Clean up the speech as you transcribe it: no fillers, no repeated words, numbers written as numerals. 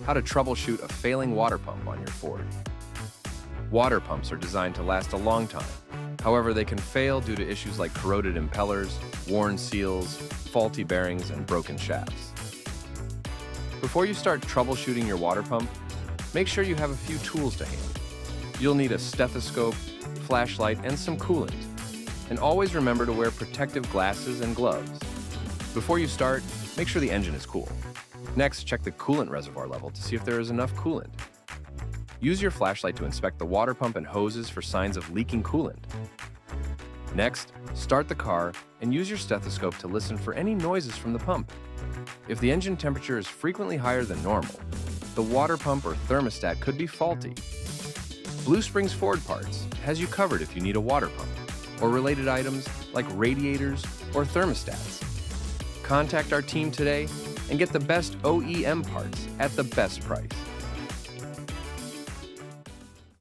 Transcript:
how to troubleshoot a failing water pump on your Ford. Water pumps are designed to last a long time. However, they can fail due to issues like corroded impellers, worn seals, faulty bearings, and broken shafts. Before you start troubleshooting your water pump, make sure you have a few tools to hand. You'll need a stethoscope, flashlight, and some coolant. And always remember to wear protective glasses and gloves. Before you start, make sure the engine is cool. Next, check the coolant reservoir level to see if there is enough coolant. Use your flashlight to inspect the water pump and hoses for signs of leaking coolant. Next, start the car and use your stethoscope to listen for any noises from the pump. If the engine temperature is frequently higher than normal, the water pump or thermostat could be faulty. Blue Springs Ford Parts has you covered if you need a water pump or related items like radiators or thermostats. Contact our team today and get the best OEM parts at the best price.